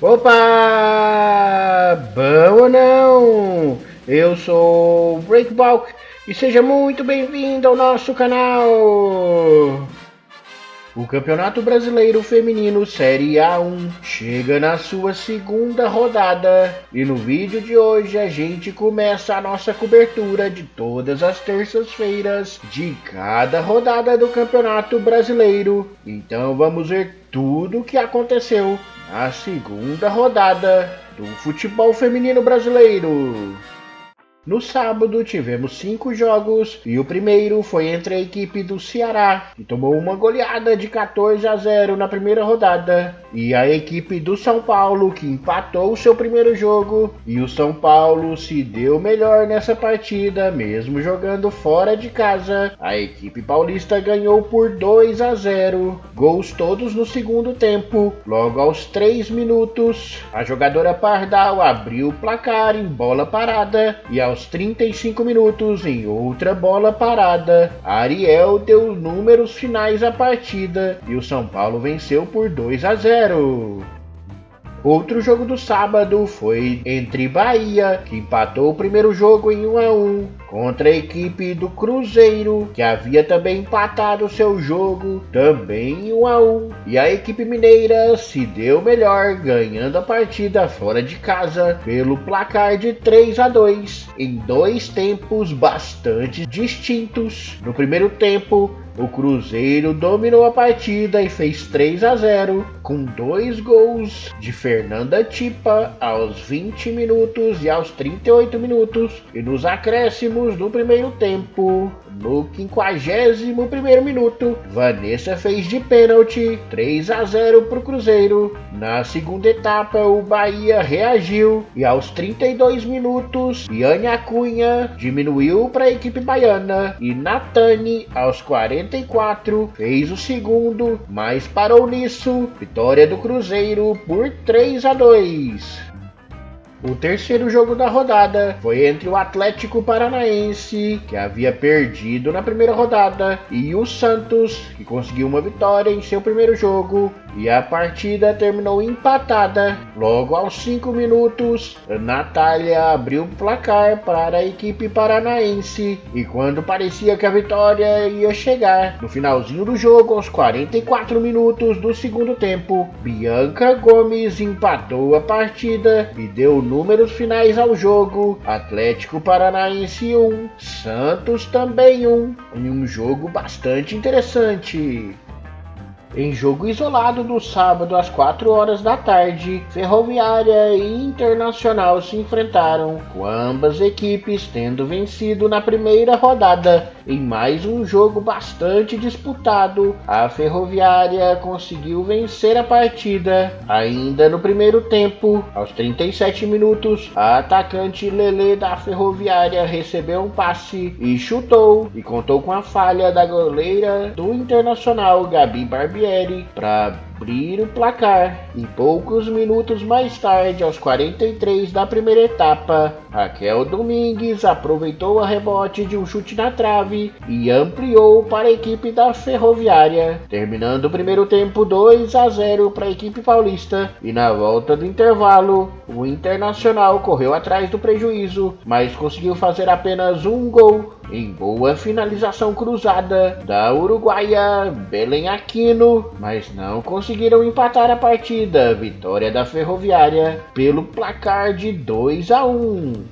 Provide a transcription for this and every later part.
Opa! Bom ou não? Eu sou o Breakbalk e seja muito bem-vindo ao nosso canal! O Campeonato Brasileiro Feminino Série A1 chega na sua segunda rodada e no vídeo de hoje a gente começa a nossa cobertura de todas as terças-feiras de cada rodada do Campeonato Brasileiro. Então vamos ver tudo o que aconteceu na segunda rodada do futebol feminino brasileiro. No sábado tivemos 5 jogos e o primeiro foi entre a equipe do Ceará, que tomou uma goleada de 14-0 na primeira rodada, e a equipe do São Paulo, que empatou o seu primeiro jogo, e o São Paulo se deu melhor nessa partida, mesmo jogando fora de casa. A equipe paulista ganhou por 2-0, gols todos no segundo tempo. Logo aos 3 minutos, a jogadora Pardal abriu o placar em bola parada e aos 35 minutos, em outra bola parada, Ariel deu os números finais à partida e o São Paulo venceu por 2-0. Outro jogo do sábado foi entre Bahia, que empatou o primeiro jogo em 1-1, contra a equipe do Cruzeiro, que havia também empatado seu jogo, também em 1-1. E a equipe mineira se deu melhor, ganhando a partida fora de casa pelo placar de 3-2, em dois tempos bastante distintos. No primeiro tempo, o Cruzeiro dominou a partida e fez 3-0, com 2 gols de Fernanda Tipa aos 20 minutos e aos 38 minutos, e nos acréscimos do primeiro tempo, no 51º minuto, Vanessa fez de pênalti 3-0 para o Cruzeiro. Na segunda etapa, o Bahia reagiu e aos 32 minutos, Yânia Cunha diminuiu para a equipe baiana e Natane, aos 44, fez o segundo, mas parou nisso. Vitória do Cruzeiro por 3-2. O terceiro jogo da rodada foi entre o Atlético Paranaense, que havia perdido na primeira rodada, e o Santos, que conseguiu uma vitória em seu primeiro jogo, e a partida terminou empatada. Logo aos 5 minutos, Natália abriu o placar para a equipe paranaense, e quando parecia que a vitória ia chegar, no finalzinho do jogo, aos 44 minutos do segundo tempo, Bianca Gomes empatou a partida e deu números finais ao jogo. Atlético Paranaense 1, Santos também 1, em um jogo bastante interessante. Em jogo isolado no sábado às 4 horas da tarde, Ferroviária e Internacional se enfrentaram, com ambas equipes tendo vencido na primeira rodada. Em mais um jogo bastante disputado, a Ferroviária conseguiu vencer a partida. Ainda no primeiro tempo, aos 37 minutos, a atacante Lelê da Ferroviária recebeu um passe e chutou, e contou com a falha da goleira do Internacional, Gabi Barbieri, para abrir o placar. E poucos minutos mais tarde, aos 43 da primeira etapa, Raquel Domingues aproveitou a rebote de um chute na trave e ampliou para a equipe da Ferroviária, terminando o primeiro tempo 2-0 para a equipe paulista. E na volta do intervalo, o Internacional correu atrás do prejuízo, mas conseguiu fazer apenas um gol em boa finalização cruzada da uruguaia Belém Aquino, mas não conseguiram empatar a partida. Vitória da Ferroviária pelo placar de 2-1.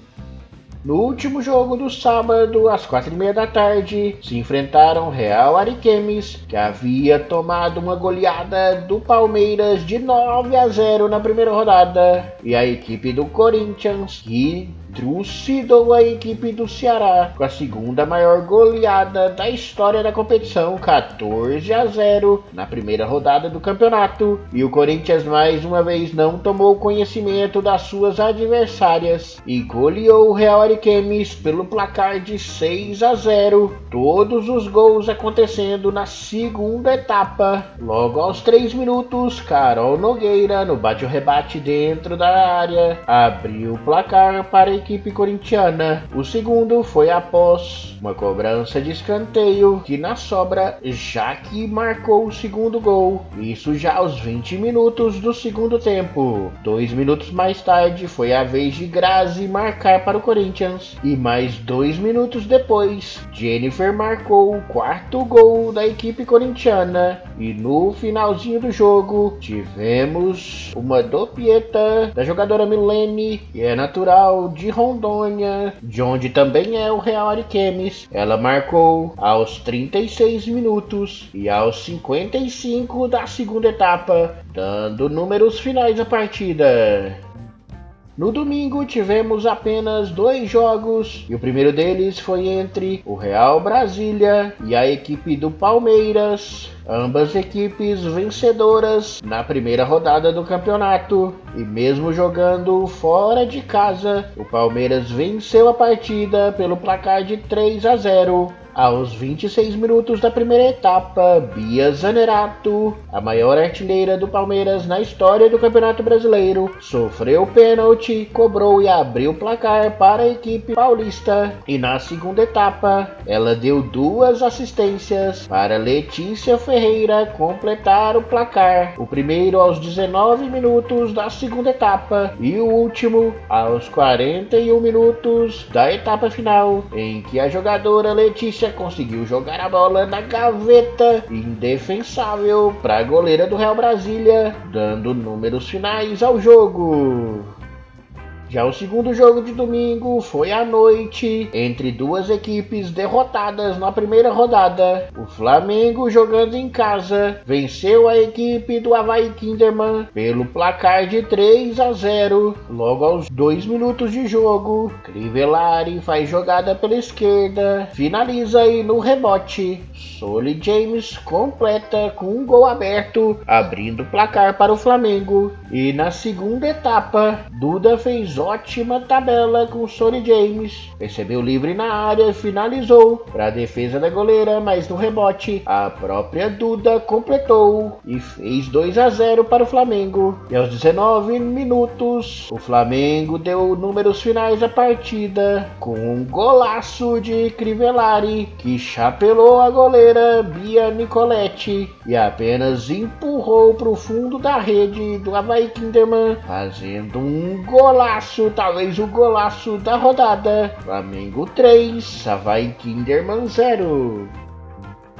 No último jogo do sábado, às 4h30 da tarde, se enfrentaram Real Ariquemes, que havia tomado uma goleada do Palmeiras de 9-0 na primeira rodada, e a equipe do Corinthians, que trucidou a equipe do Ceará com a segunda maior goleada da história da competição, 14-0 na primeira rodada do campeonato. E o Corinthians mais uma vez não tomou conhecimento das suas adversárias e goleou o Real Ariquemes pelo placar de 6-0. Todos os gols acontecendo na segunda etapa. Logo aos 3 minutos, Carol Nogueira, no bate-rebate dentro da área, abriu o placar para a equipe corintiana. O segundo foi após uma cobrança de escanteio, que na sobra Jaque marcou o segundo gol, isso já aos 20 minutos do segundo tempo. 2 minutos mais tarde foi a vez de Grazi marcar para o Corinthians, e mais 2 minutos depois, Jennifer marcou o quarto gol da equipe corintiana. E no finalzinho do jogo, tivemos uma dopieta da jogadora Milene, que é natural de Rondônia, de onde também é o Real Ariquemes. Ela marcou aos 36 minutos e aos 55 da segunda etapa, dando números finais à partida. No domingo tivemos apenas 2 jogos, e o primeiro deles foi entre o Real Brasília e a equipe do Palmeiras, ambas equipes vencedoras na primeira rodada do campeonato. E mesmo jogando fora de casa, o Palmeiras venceu a partida pelo placar de 3-0. Aos 26 minutos da primeira etapa, Bia Zanerato, a maior artilheira do Palmeiras na história do Campeonato Brasileiro, sofreu pênalti, cobrou e abriu o placar para a equipe paulista. E na segunda etapa, ela deu 2 assistências para Letícia Ferreira completar o placar. O primeiro aos 19 minutos da segunda etapa e o último aos 41 minutos da etapa final, em que a jogadora Letícia conseguiu jogar a bola na gaveta indefensável para a goleira do Real Brasília, dando números finais ao jogo. Já o segundo jogo de domingo foi à noite, entre 2 equipes derrotadas na primeira rodada. O Flamengo, jogando em casa, venceu a equipe do Avaí Kinderman pelo placar de 3-0. Logo aos 2 minutos de jogo, Crivellari faz jogada pela esquerda, finaliza e no rebote, Soli James completa com um gol aberto, abrindo o placar para o Flamengo. E na segunda etapa, Duda fez ótima tabela com Soli James, recebeu livre na área e finalizou para a defesa da goleira, mas no rebote a própria Duda completou e fez 2-0 para o Flamengo. E aos 19 minutos, o Flamengo deu números finais à partida com um golaço de Crivellari, que chapelou a goleira Bia Nicoletti e apenas empurrou para o fundo da rede do Avaí Kinderman, fazendo um golaço, talvez o golaço da rodada. Flamengo 3, Avaí Kinderman 0.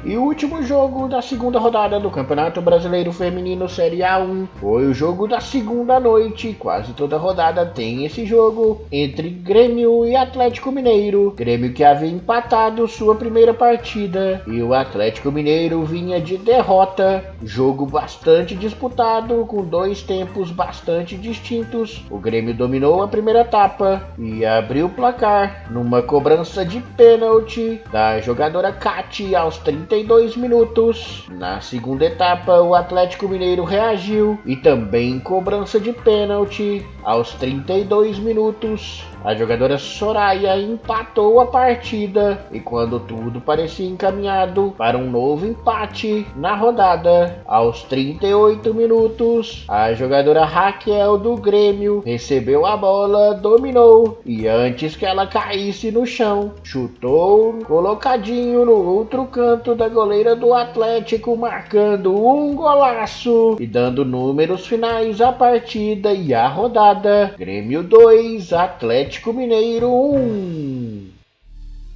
E o último jogo da segunda rodada do Campeonato Brasileiro Feminino Série A1 foi o jogo da segunda noite. Quase toda rodada tem esse jogo entre Grêmio e Atlético Mineiro. Grêmio que havia empatado sua primeira partida e o Atlético Mineiro vinha de derrota. Jogo bastante disputado, com 2 tempos bastante distintos. O Grêmio dominou a primeira etapa e abriu o placar numa cobrança de pênalti da jogadora Cati aos 32 minutos. Na segunda etapa, o Atlético Mineiro reagiu e também cobrança de pênalti aos 32 minutos. A jogadora Soraya empatou a partida e quando tudo parecia encaminhado para um novo empate na rodada, aos 38 minutos, a jogadora Raquel do Grêmio recebeu a bola, dominou e antes que ela caísse no chão, chutou colocadinho no outro canto da goleira do Atlético, marcando um golaço e dando números finais à partida e à rodada. Grêmio 2, Atlético Mineiro 1.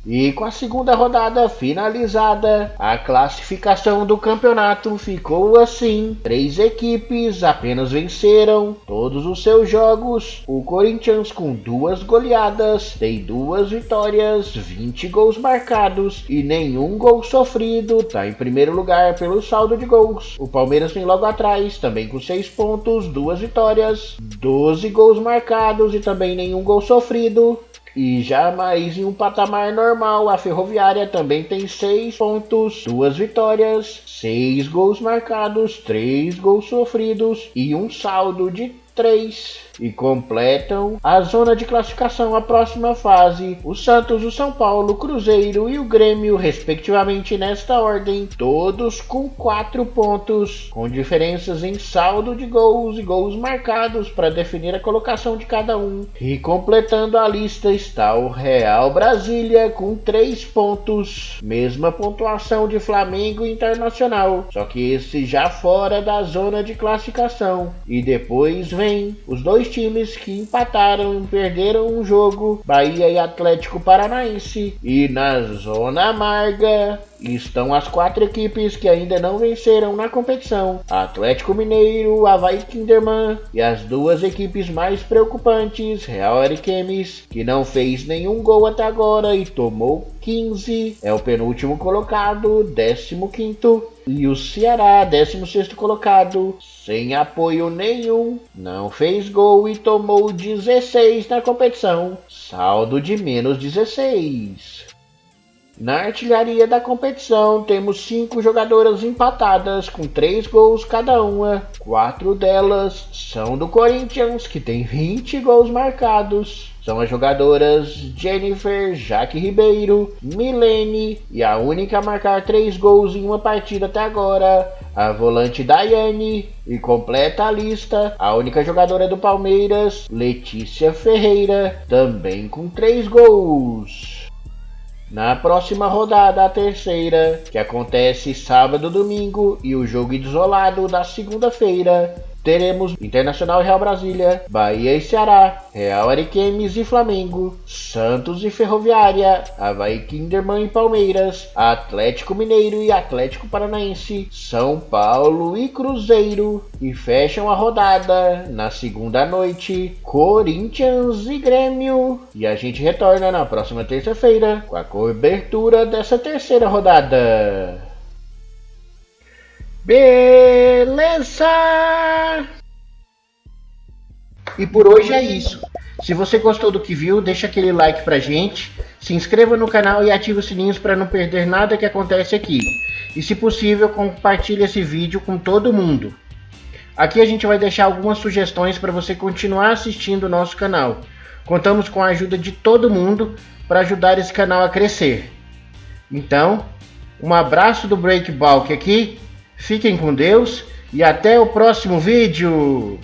E com a segunda rodada finalizada, a classificação do campeonato ficou assim: 3 equipes apenas venceram todos os seus jogos. O Corinthians, com 2 goleadas, tem 2 vitórias, 20 gols marcados e nenhum gol sofrido, está em primeiro lugar pelo saldo de gols. O Palmeiras vem logo atrás, também com 6 pontos, 2 vitórias, 12 gols marcados e também nenhum gol sofrido. E já mais em um patamar normal, a Ferroviária também tem 6 pontos, 2 vitórias, 6 gols marcados, 3 gols sofridos e um saldo de 3 e completam a zona de classificação à próxima fase o Santos, o São Paulo, o Cruzeiro e o Grêmio, respectivamente nesta ordem, todos com 4 pontos, com diferenças em saldo de gols e gols marcados para definir a colocação de cada um. E completando a lista está o Real Brasília com 3 pontos, mesma pontuação de Flamengo e Internacional, só que esse já fora da zona de classificação. E depois vem os dois times que empataram e perderam um jogo, Bahia e Atlético Paranaense. E na zona amarga estão as 4 equipes que ainda não venceram na competição: Atlético Mineiro, Avaí Kinderman e as 2 equipes mais preocupantes, Real Ariquemes, que não fez nenhum gol até agora e tomou 15, é o penúltimo colocado, 15º, e o Ceará, 16º colocado, sem apoio nenhum, não fez gol e tomou 16 na competição, saldo de menos 16. Na artilharia da competição, temos 5 jogadoras empatadas com 3 gols cada uma. 4 delas são do Corinthians, que tem 20 gols marcados. São as jogadoras Jennifer, Jaque Ribeiro, Milene e a única a marcar 3 gols em uma partida até agora, a volante Daiane. E completa a lista a única jogadora do Palmeiras, Letícia Ferreira, também com 3 gols. Na próxima rodada, a terceira, que acontece sábado, domingo, e o jogo isolado da segunda-feira, teremos Internacional e Real Brasília, Bahia e Ceará, Real Ariquemes e Flamengo, Santos e Ferroviária, Avaí Kinderman e Palmeiras, Atlético Mineiro e Atlético Paranaense, São Paulo e Cruzeiro. E fecham a rodada na segunda noite, Corinthians e Grêmio. E a gente retorna na próxima terça-feira com a cobertura dessa terceira rodada. Beleza! E por hoje é isso. Se você gostou do que viu, deixa aquele like pra gente, se inscreva no canal e ative os sininhos para não perder nada que acontece aqui. E se possível, compartilhe esse vídeo com todo mundo. Aqui a gente vai deixar algumas sugestões para você continuar assistindo o nosso canal. Contamos com a ajuda de todo mundo para ajudar esse canal a crescer. Então, um abraço do Breakbalk aqui. Fiquem com Deus e até o próximo vídeo!